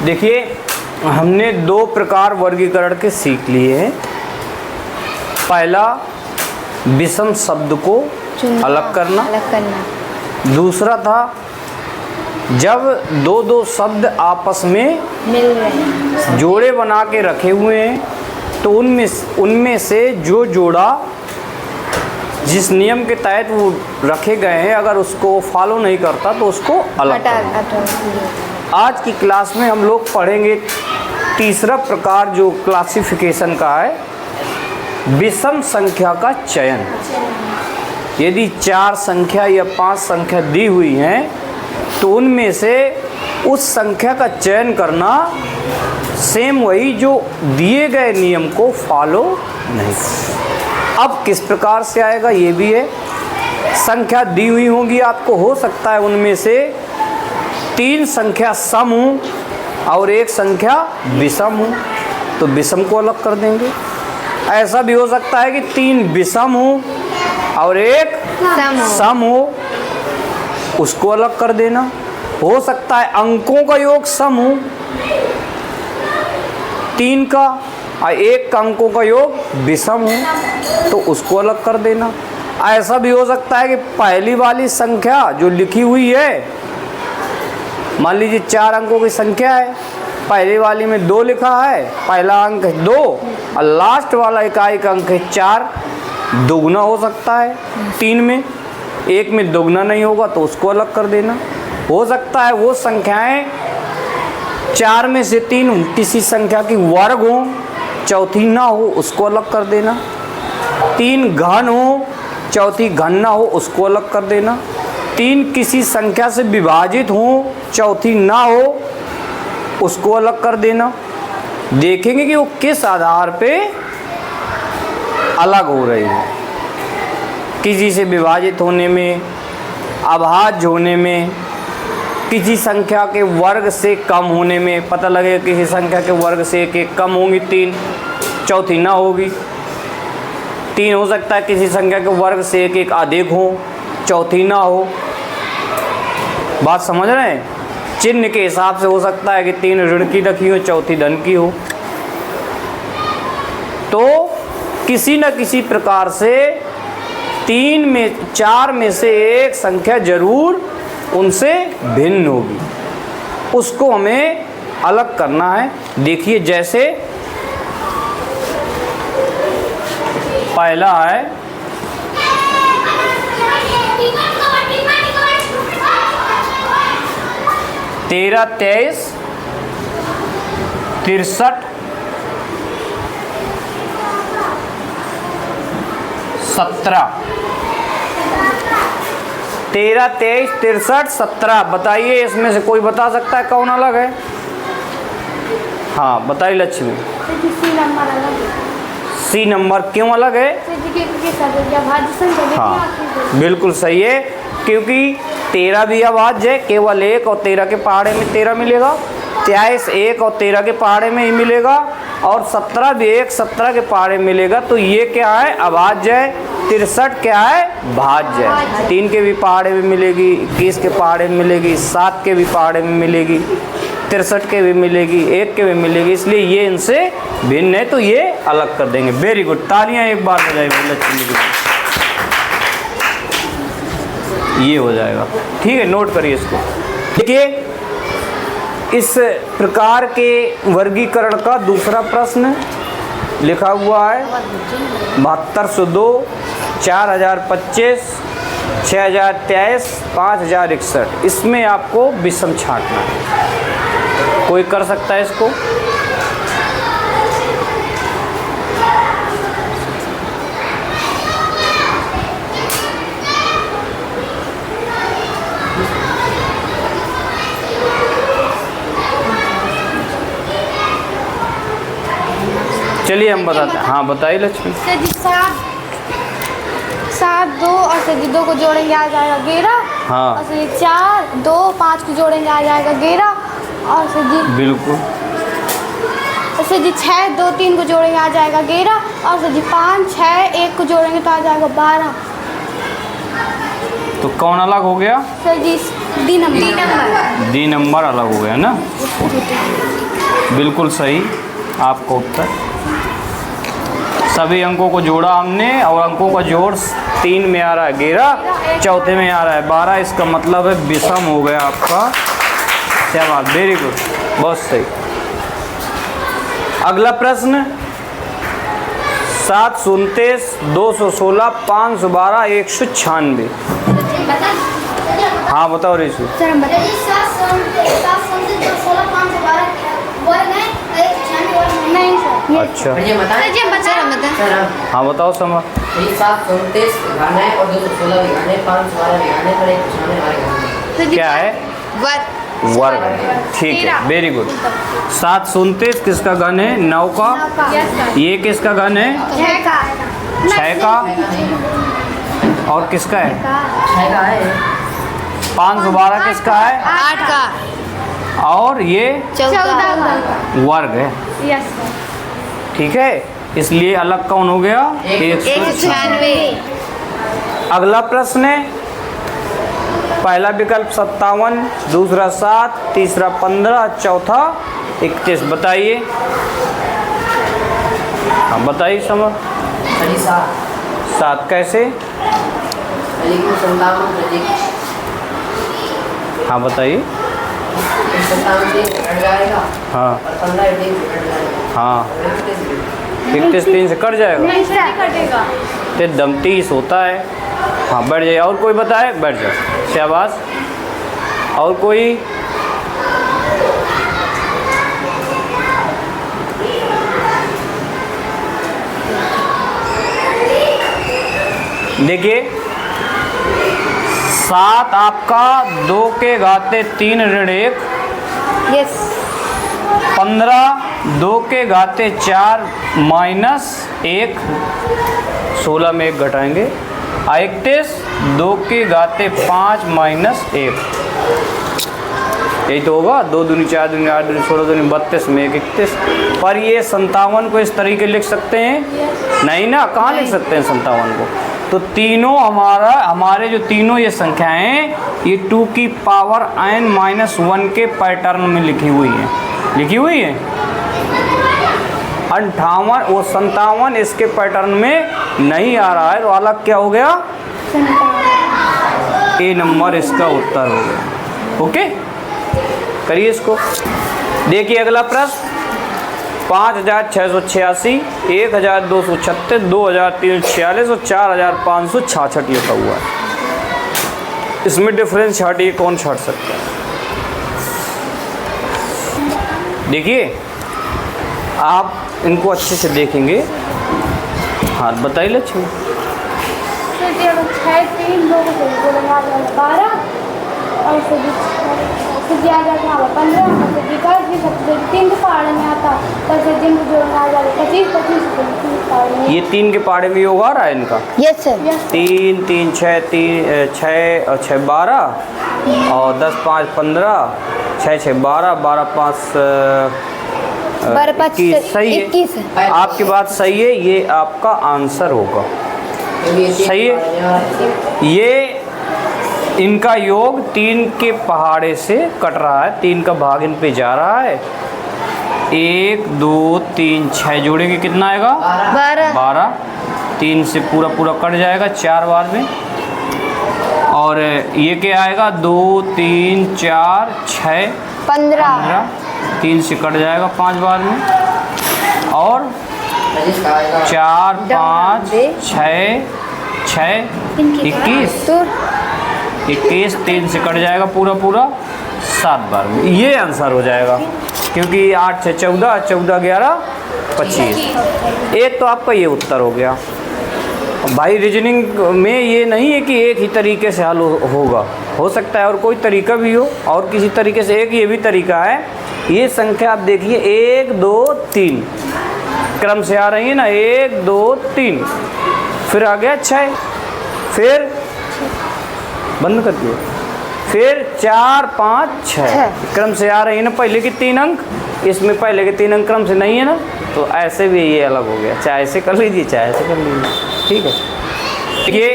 देखिए, हमने दो प्रकार वर्गीकरण के सीख लिए हैं। पहला, विषम शब्द को अलग करना। दूसरा था जब दो दो शब्द आपस में मिल रहे हैं, जोड़े बना के रखे हुए हैं, तो उनमें से जो जोड़ा जिस नियम के तहत वो रखे गए हैं, अगर उसको फॉलो नहीं करता तो उसको अलग करना। आज की क्लास में हम लोग पढ़ेंगे तीसरा प्रकार जो क्लासिफिकेशन का है, विषम संख्या का चयन। यदि 4 संख्या या 5 संख्या दी हुई हैं तो उनमें से उस संख्या का चयन करना सेम वही जो दिए गए नियम को फॉलो नहीं करता। अब किस प्रकार से आएगा ये भी है। संख्या दी हुई होगी आपको, हो सकता है उनमें से 3 संख्या सम हो और 1 संख्या विषम हो, तो विषम को अलग कर देंगे। ऐसा भी हो सकता है कि 3 विषम हो और 1 सम हो, उसको अलग कर देना। हो सकता है अंकों का योग सम हो 3 का और 1 का अंकों का योग विषम हो, तो उसको अलग कर देना। ऐसा भी हो सकता है कि पहली वाली संख्या जो लिखी हुई है, मान लीजिए 4 अंकों की संख्या है, पहली वाली में 2 लिखा है, पहला अंक है 2 और लास्ट वाला इकाई का अंक है 4, दोगुना हो सकता है 3 में, 1 में दोगुना नहीं होगा तो उसको अलग कर देना। हो सकता है वो संख्याएं 4 में से 3 किसी संख्या की वर्ग हो, चौथी ना हो, उसको अलग कर देना। 3 घन हो, चौथी घन ना हो, उसको अलग कर देना। 3 किसी संख्या से विभाजित हो, चौथी ना हो, उसको अलग कर देना। देखेंगे कि वो किस आधार पे अलग हो रही है। किसी से विभाजित होने में, अभाज्य होने में, किसी संख्या के वर्ग से कम होने में। पता लगेगा किसी संख्या के वर्ग से 1 कम होंगी 3, चौथी ना होगी। 3 हो सकता है किसी संख्या के वर्ग से 1 अधिक हो, चौथी ना हो। बात समझ रहे हैं? चिन्ह के हिसाब से हो सकता है कि 3 ऋण की रखी हो, चौथी धन की हो। तो किसी न किसी प्रकार से 4 में से 1 संख्या जरूर उनसे भिन्न होगी, उसको हमें अलग करना है। देखिए, जैसे पहला है 13, 23, 63, 17। 13, 23, 63, 17। बताइए इसमें से कोई बता सकता है कौन अलग है? हाँ बताइए लक्ष्मी। सी नंबर क्यों अलग है? हाँ बिल्कुल सही है, क्योंकि 13 भी अभाज्य है, केवल 1 और 13 के पहाड़े में 13 मिलेगा। 23 1 और 13 के पहाड़े में ही मिलेगा, और 17 भी 1 17 के पहाड़े में मिलेगा। तो ये क्या है? अभाज्य है। 63 क्या है? भाज्य है। 3 के भी पहाड़े में मिलेगी, 21 के पहाड़े में मिलेगी, 7 के भी पहाड़े में मिलेगी, 63 के भी मिलेगी, 1 के भी मिलेगी, इसलिए ये इनसे भिन्न है, तो ये अलग कर देंगे। वेरी गुड, तालियां एक बार हो जाएगी लक्ष्मी की। ये हो जाएगा, ठीक है, नोट करिए इसको। देखिए, इस प्रकार के वर्गीकरण का दूसरा प्रश्न लिखा हुआ है 7202, 4025, 6023, 5061। इसमें आपको विषम छांटना है। कोई कर सकता है इसको? चलिए हम बताते हैं। हाँ बताइए लक्ष्मी। 7 2 और 2 को जोड़ेंगे आ जाएगा 11। हाँ। और 4 2 5 को जोड़ेंगे आ जाएगा 11। और जी बिल्कुल। जी 6 2 3 को जोड़ेंगे आ जाएगा 11। और जी 5 6 1 को जोड़ेंगे तो आ जाएगा 12। तो कौन अलग हो गया? Sir G D number. D number अलग हो गया ना। बिल्कुल सही आपका उत्तर। सभी अंकों को जोड़ा हमने और अंकों का जोड़ 3 में आ रहा है 11, चौथे में आ रहा है 12। इसका मतलब है विषम हो गया आपका। क्या बात, वेरी गुड, बहुत सही। अगला प्रश्न 7 29 216 512 196। हाँ बताओ रिशु। सर हम बताइए। नहीं सर। अच्छा सर जी हम बताएं। हाँ बताओ समा। 729 गाना है और 216 भी गाने, 512 भी गाने पर 196 हमारे गाने। क्या है? वर्ग। ठीक है, वेरी गुड। 7 29 किसका घन है? 9 का। ये किसका घन है? 6 का। और किसका है? 6 का है। 512 किसका है? 8 का। और ये 14 वर्ग है। यस ठीक है, इसलिए अलग कौन हो गया? 196। अगला प्रश्न है, पहला विकल्प 57, दूसरा 7, तीसरा 15, चौथा 31। बताइए। हाँ बताइए समझ। अली 7 कैसे? अली को 57 प्रतीक। हाँ बताइए। 57 से कट जाएगा हाँ और 15 से कट जाएगा। हाँ, और 31 भी। 31 3 से कट जाएगा नहीं सर कटेगा। तो दम 30 होता है। हाँ बैठ जाइए। और कोई बताए? बैठ जाओ, शाबाश। और कोई? देखिए 7 आपका 2 के घाते 3 ऋण 1, यस 15 2 के घाते 4 माइनस 1, 16 में 1 घटाएंगे। 31 2 के घाते 5 माइनस 1, यही तो होगा। 2 दूनी 4 दूनी 8 दूनी 16 दूनी 32 में 1 31। पर ये 57 को इस तरीके लिख सकते हैं? नहीं ना, कहाँ लिख सकते हैं 57 को? तो तीनों हमारे जो तीनों ये संख्याएं ये 2 की पावर n-1 के पैटर्न में लिखी हुई है। 58 वो 57 इसके पैटर्न में नहीं आ रहा है, तो अलग क्या हो गया? ए नंबर इसका उत्तर हो गया। ओके, करिए इसको। देखिए अगला प्रश्न 5686, 1236, 2346 और 4566 लिखा हुआ है। इसमें डिफरेंस छाटिए, कौन छाट सकता है? देखिए आप इनको अच्छे से देखेंगे। हाँ बताइए लक्ष्मी। सर जी अगर 6 3 2 को बोलेंगे 12 और फिर जी आ जाता है 15 मतलब जी का भी सबसे 3 के पहाड़ में आता पर फिर जिन जोड़ना आ जाता 25 25 ये 3 के पहाड़े में योग आ रहा है इनका। यस सर 3 3 6 3 6 और 6 12 और 10 5 15 6 6 12 12 5 21। सही है, आपकी बात सही है। ये आपका आंसर होगा। सही है। ये इनका योग 3 के पहाड़े से कट रहा है, 3 का भाग इन पे जा रहा है। 1 2 3 6 जोड़ेंगे कितना आएगा? 12। 3 से पूरा कट जाएगा 4 बार में। और ये क्या आएगा? 2 3 4 6 15। 3 से कट जाएगा 5 बार में। और 4 5 6 6 21 3 से कट जाएगा पूरा 7 बार में। ये आंसर हो जाएगा, क्योंकि 8 6 14 14 11 25। एक तो आपका ये उत्तर हो गया। भाई रीजनिंग में ये नहीं है कि एक ही तरीके से हल होगा, हो सकता है और कोई तरीका भी हो और किसी तरीके से। एक ये भी तरीका है। ये संख्या आप देखिए 1 2 3 क्रम से आ रही है ना, 1 2 3, फिर आ गया 6, फिर बंद कर दिए, फिर 4 5 6 क्रम से आ रही है ना। पहले के 3 अंक, इसमें पहले के 3 अंक क्रम से नहीं है ना, तो ऐसे भी ये अलग हो गया। चाहे ऐसे कर लीजिए चाहे ऐसे कर लीजिए, ठीक है। देखिए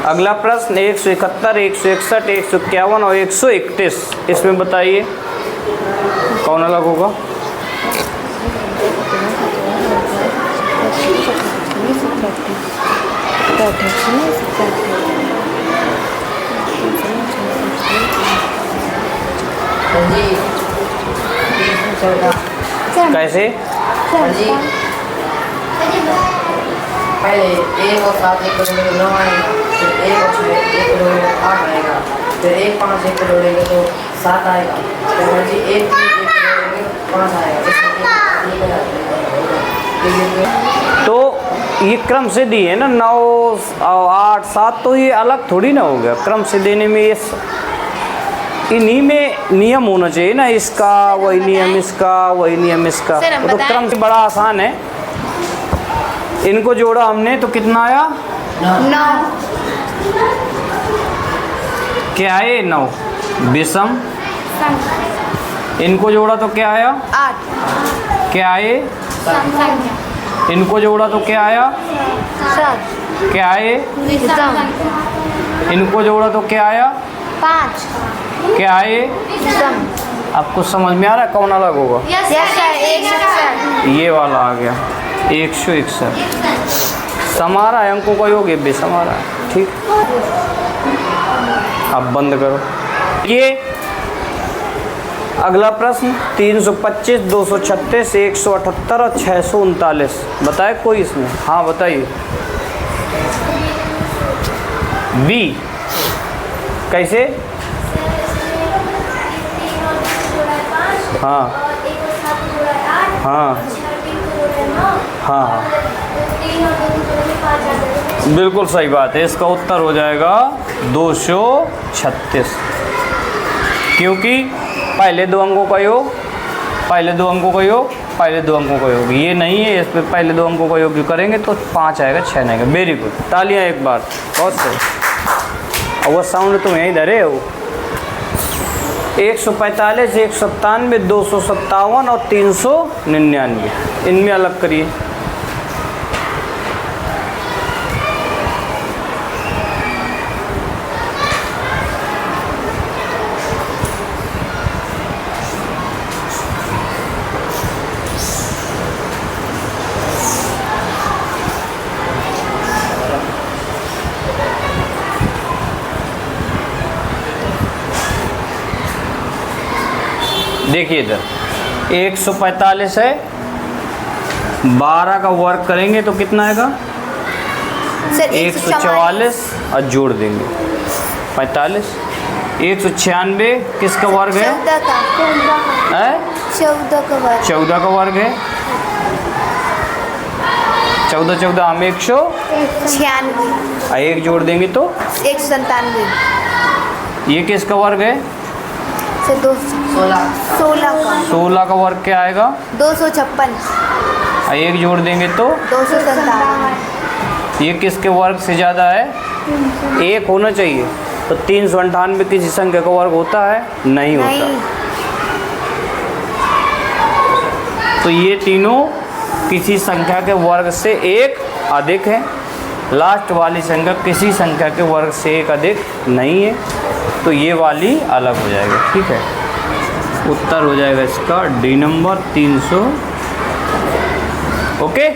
अगला प्रश्न 171, 161, 151 और 131, इसमें बताइए कौन अलग होगा। जी 14। कैसे? जी पहले 1 और 7 एक को जोड़ेंगे 9 आएगा, फिर 1 और 6 एक को जोड़ेंगे 8 आएगा, फिर 1 5 एक को जोड़ेंगे तो 7 आएगा, फिर जी 1 3 एक को जोड़ेंगे 5 आएगा। तो ये क्रम से दिए ना 9, 8, 7, तो ये अलग थोड़ी ना हो गया। क्रम से देने में ये इन्हीं में नियम होना चाहिए ना, इसका वही नियम इसका, वही नियम इसका। तो क्रम से बड़ा आसान है। इनको जोड़ा हमने तो कितना आया? 9। क्या है? 9 विषम। इनको जोड़ा तो क्या आया? 8। क्या है? संख्या। इनको जोड़ा तो क्या आया? 7। क्या है? विषम। इनको जोड़ा तो क्या आया? 5। क्या है? विषम। आपको समझ में आ रहा है कौन अलग होगा? Yes sir, 161। ये वाला आ गया 161। समारा है अंकों का योग, ये भी समारा है। ठीक, अब बंद करो। ये अगला प्रश्न 325, 236, 178 और 639 बताए कोई इसमें? हाँ बताइए। बी कैसे? हाँ हाँ हाँ, बिल्कुल सही बात है। इसका उत्तर हो जाएगा 236, क्योंकि पहले दो अंकों का योग, पहले दो अंकों का योग, पहले दो अंकों का योग ये नहीं है। इस पर पहले दो अंकों का योग करेंगे तो 5 आएगा, 6 नहीं आएगा। वेरी गुड, तालियां एक बार, बहुत सही। और वो साउंड तुम यहीं धरे हो। 145, 197, 257 और 399, इनमें अलग करिए। देखिए इधर 145 है, 12 का वर्ग करेंगे तो कितना आएगा? 144 और जोड़ देंगे 45। 196 किसका वर्ग है? 14 का वर्ग है। 14 14 हम 196, एक जोड़ देंगे तो 197। ये किसका वर्ग है? 16 का वर्ग क्या आएगा? 256। एक जोड़ देंगे तो 297। ये किसके वर्ग से ज़्यादा है? एक होना चाहिए। तो 398 किसी संख्या का वर्ग होता है? नहीं होता। तो ये तीनों किसी संख्या के वर्ग से एक अधिक है। लास्ट वाली संख्या किसी संख्या के वर्ग से एक अधिक नहीं है, तो ये वाली अलग हो जाएगी। ठीक है, उत्तर हो जाएगा इसका डी नंबर 300। ओके।